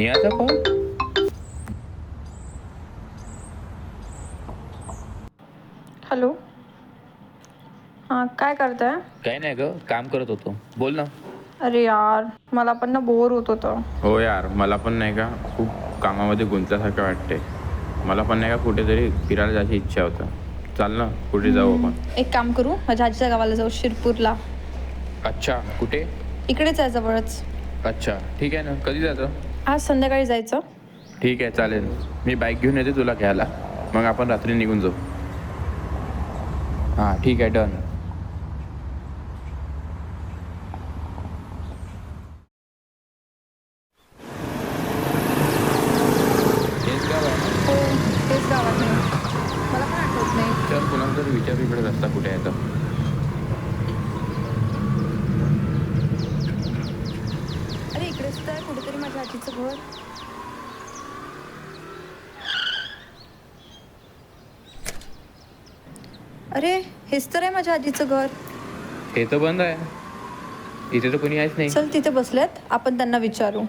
नेहाचा call. Hello. हां, काय करताय? काय नाही ग, काम करत होतो. बोल ना. अरे यार, मला पण ना बोर होत होतं. हो यार, मला पण नाही का खूप कामामध्ये गुंतल्यासारखं वाटते. मला पण नाही का कुठेतरी फिरायला जायची इच्छा होतं. चाल ना, कुठे जाऊ आपण. एक काम करू, माझ्या आजीच्या गावाला जाऊ, शिरपूरला. अच्छा, कुठे? इकडेच आहे जवळच. अच्छा, ठीक आहे ना. कधी जायचं? आज संध्याकाळी जायचं. ठीक आहे, चालेल. मी बाईक घेऊन येते तुला घ्यायला. मग आपण रात्री निघून जाऊ. हां, ठीक आहे, डन. हेच गाव आहे ना? हो, तेच गावात नाही. मला पण आठवत नाही. चल, कुणाला तरी विचारू इकडे रस्ता कुठे आहे तर. अरे इकडेच तर आहे कुठेतरी माझ्या आजीचं घर. अरे हेच तर आहे माझ्या आजीचं घर. हे तर बंद आहे. इथे तर कोणी आहेच नाही. चल तिथे बसल्यात, आपण त्यांना विचारू.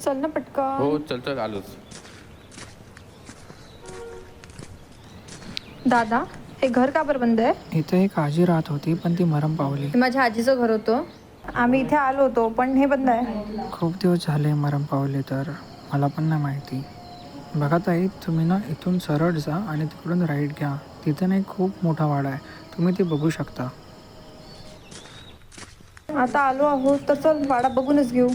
चल ना पटकन. हो, चल चल, आलोच. दादा, हे घर का बरं बंद आहे? इथे एक आजी राहत होती पण ती मरण पावली. हे माझ्या आजीचं घर होतं. आम्ही इथे आलो होतो पण हे बंद आहे. खूप दिवस झाले मरण पावले तर मला पण नाही माहिती. बघा ताई, तुम्ही ना इथून सरळ जा आणि तिकडून राईट घ्या. तिथे ना एक खूप मोठा वाडा आहे, तुम्ही ते बघू शकता. आता आलो आहोत तर चल वाडा बघूनच घेऊ.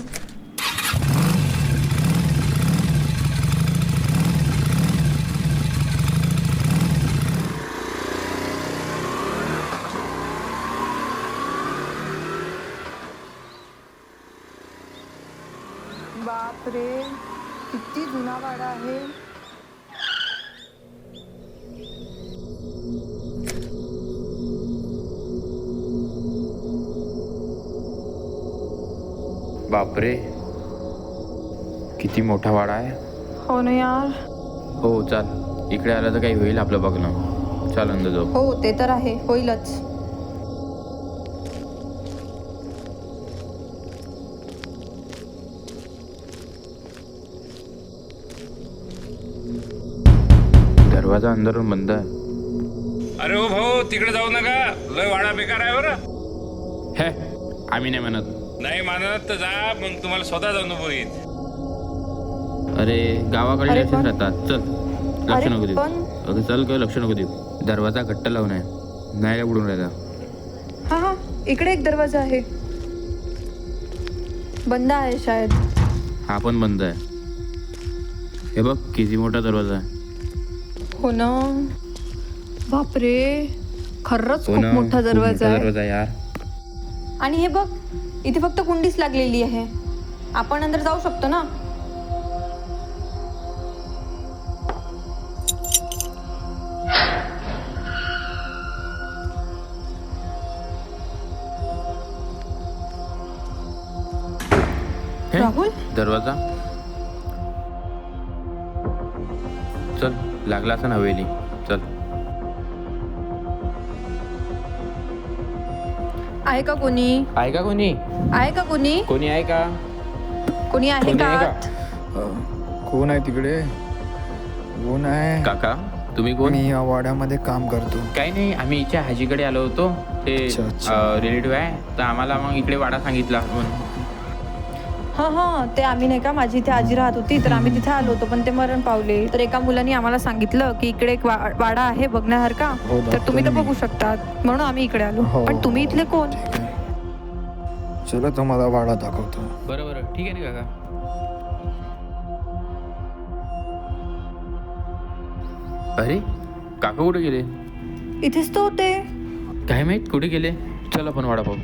बाप रे, किती जुना वाडा आहे. बापरे, किती मोठा वाडा आहे. हो ना यार. हो, चाल. इकडे आलं तर काही होईल आपलं बघणं. चाल, अंदर जाऊ. हो ते तर आहे, होईलच. दरवाजा अंदरून बंद आहे. अरे हो भाऊ, तिकडे जाऊ नका. लय वाडा बेकार आहे बरं. हे, आम्ही नाही म्हणत. नाही मानत तर जा, मग तुम्हाला स्वतः जाऊन बघीन. अरे, गावाकडे अरे असेच पण- राहतात. चल, लक्ष अरे नको देऊ. पण अगं चल, काय लक्ष नको देऊ. दरवाजा घट्ट लावून आहे, नाही उडून राहिला. हा हा, इकडे एक दरवाजा आहे. बंद आहे शायद. हा पण बंद आहे. हे बघ, किती मोठा दरवाजा आहे. हो ना. बापरे, खरंच हो खूप ना, मोठा खूप दरवाजा मोठा आहे. दरवाजा आहे यार. आणि हे बघ, इथे फक्त कुंडीच लागलेली आहे. आपण अंदर जाऊ शकतो ना. हे, राहुल, दरवाजा. चल, लागला असं हवेली. चल. आहे का कोणी? आहे का कोणी? आहे का कोणी? कोणी आहे का? कोणी आहे कोणी का आहे आत? कोण आहे तिकडे? कोण आहे? काका, तुम्ही कोण? मी या वाड्यामध्ये काम करतो. काही नाही, आम्ही इथे हाजीकडे आलो होतो. ते अच्छा, अच्छा. रिलेटिव्ह आहे, तर आम्हाला मग इकडे वाडा सांगितला. हा हा, ते आम्ही नाही का, माझी इथे आजी राहत होती तर आम्ही तिथे आलो होतो पण ते मरण पावले. तर एका मुलांनी आम्हाला सांगितलं की इकडे एक वाडा आहे बघण्यासारखा, हो, तर तुम्ही तर दाखवतो बघू शकतात, म्हणून आम्ही इकडे आलो. हो. पण तुम्ही इथले कोण? ठीक आहे. चला तुम्हाला वाडा दाखवतो. बरं बरं, ठीक आहे ना काका. अरे, काका कुठे गेले? इथेच तर होते. काय माहित कुठे गेले. चल आपण वाडा पाहू.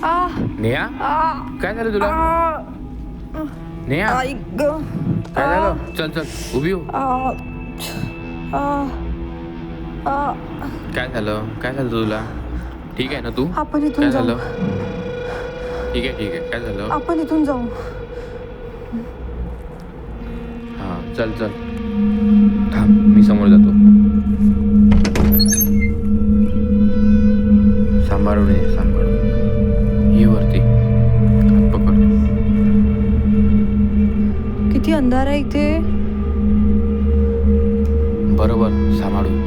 आ नेहा, आ काय झालं तुला? आ नेहा ऐक ग. काय झालं? चल चल उभी हो. काय झालं? काय झालं तुला? ठीक आहे ना तू? आपण इथून काय जाऊ. झालं? ठीक आहे ठीक आहे. काय झालं? आपण इथून जाऊ. हां चल चल थांब मी समोर जातो. सांभाळून ये सांभाळून ये वरती. हात पकड. किती अंधार आहे इथे. बरोबर सांभाळून.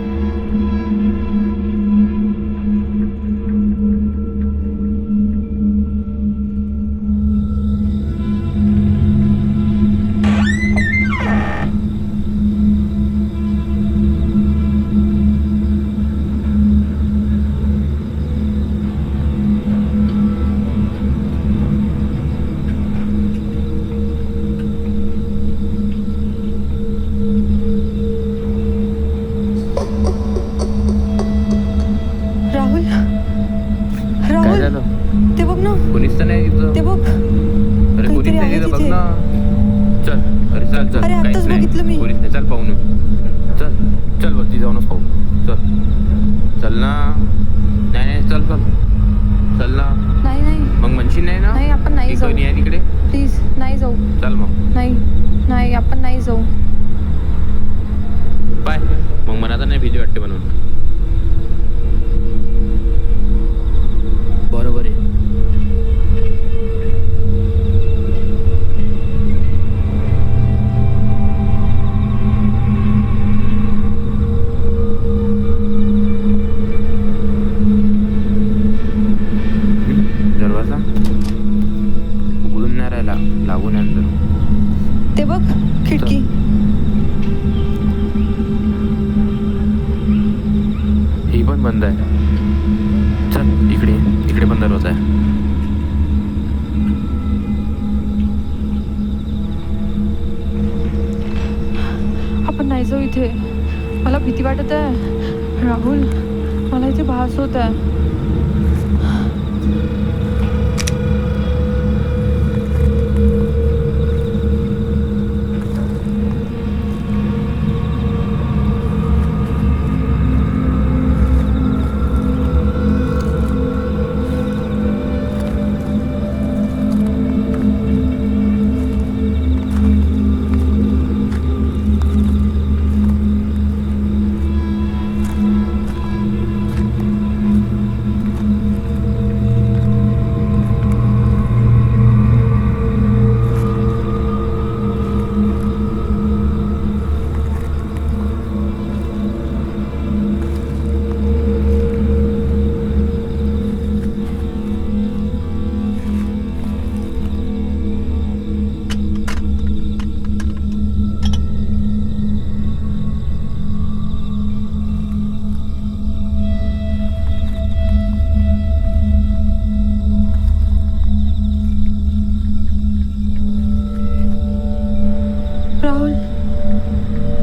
राहुल काय राहुल झालं? ते बघ ना. कोणीच तर नाही ते तिथं. बघ. अरे कोणीच काहीतरी नाही आहे तिथं बघ तिथे. ना. चल अरे चल चल. अरे, काहीच आत्ताच नाही. बघितलं मी. कोणीच नाही. चल पाहून येऊ. चल चल वरती जाऊनच पाहू. चल चल ना. नाही नाही चल चल चल ना. नाही नाही मग म्हणशील नाही ना? नाही, आपण नाही ती जाऊ. कोणी आहे तिकडे? प्लीज नाही जाऊ. चल मग नाही नाही आपण नाही जाऊ. पाय मग मनात नाही भीती वाटते म्हणून. बरोबर आहे. दरवाजा उघडून नाही राहिला. लागून आहे अंदर. ते बघ खिडकी. ही पण बंद आहे. चल इकडे इकडे पण दरवाजा आहे. आपण नाही जाऊ इथे. मला भीती वाटत आहे राहुल. मला इथे भास होत आहे. राहुल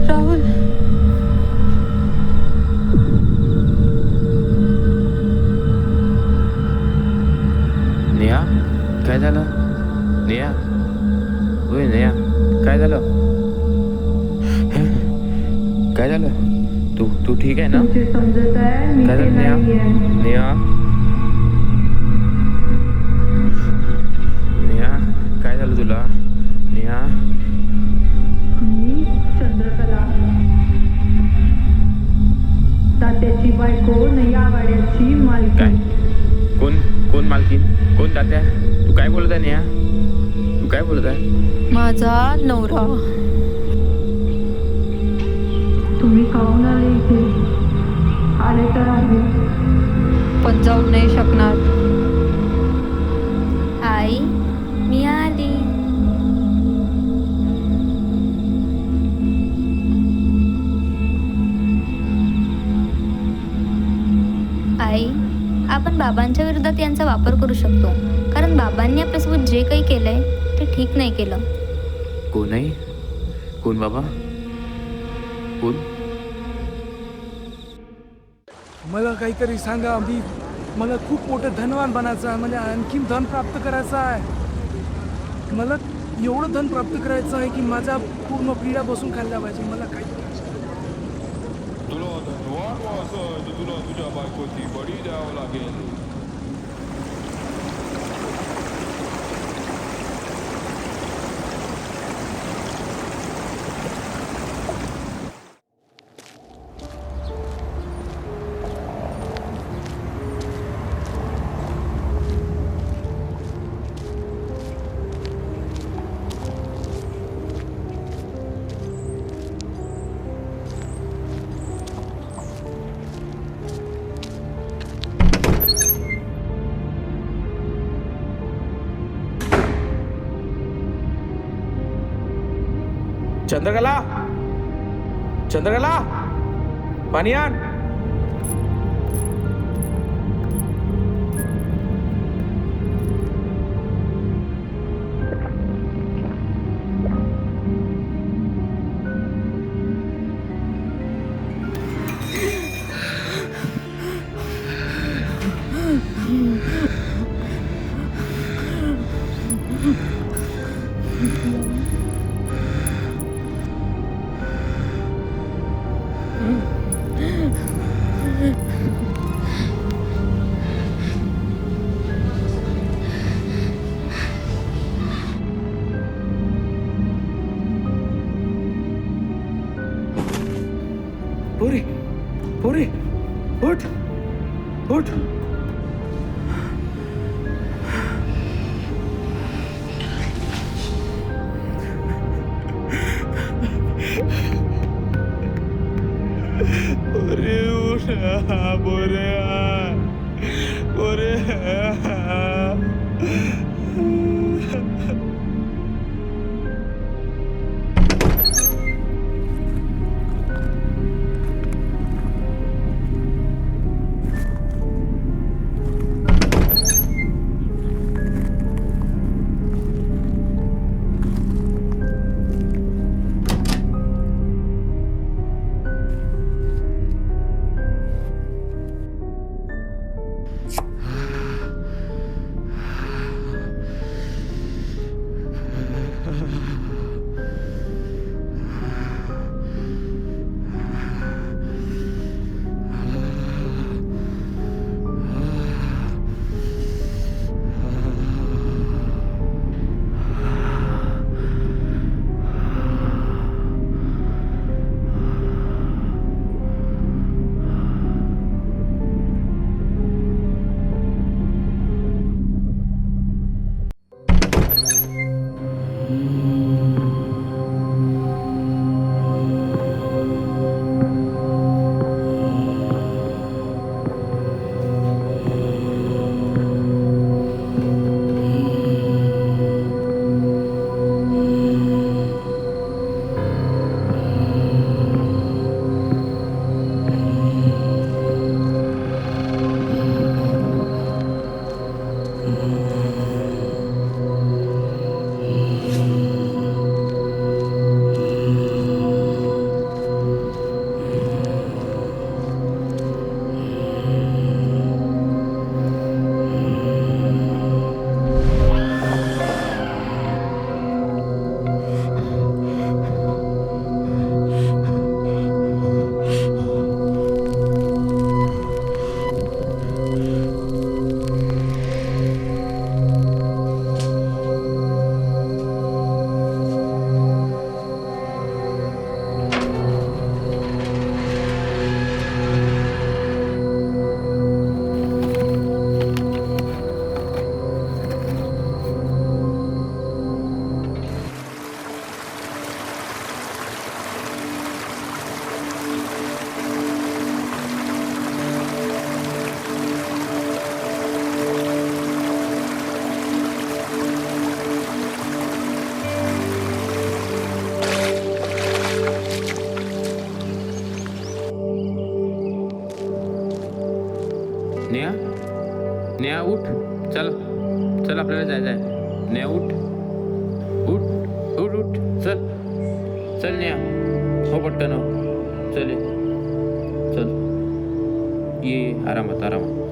राहुल नेहा काय झालं? नेहा होय नेहा काय झालं? हे? काय झालं? तू ठीक आहे ना? समजत आहे काय झालं नेहा? नेहा नेहा काय झालं तुला? नेहा चंद्रकला तात्याची बायको नया वाड्याची काय? मालकी. कोण मालकीन? कोण तात्या? तू काय बोलत आहे नेहा? तू काय बोलत आहे? माझा नवरा. तुम्ही काहून आले इथे? आले तर आले पण जाऊ नाही शकणार. आई मी आली. आई आपण बाबांच्या विरोधात यांचा वापर करू शकतो, कारण बाबांनी आपल्यासोबत जे काही केलंय ते ठीक नाही केलं. कोण आहे? कोण बाबा? कोण? मला काहीतरी सांगा. मला खूप मोठं धनवान बनायचं आहे. मला आणखीन धन प्राप्त करायचं आहे. मला एवढं धन प्राप्त करायचं आहे की माझा पूर्ण पिढ्या बसून खाल्ल्या पाहिजे. मला काही तुला धनवान तुला तुझ्या बायकोची बडी द्यावं लागेल. चंद्रकला, चंद्रकला, पाणी आण. पोरी, पोरी, उठ, उठ. पोरी उठ, पोरी, पोरी. नेहा, नेहा उठ, चल चल आपल्याला जायचं आहे. नेहा उठ, उठ, उठ, उठ, चल चल नेहा, हो पटकन हो, चल ये, चल ये आरामात आरामात.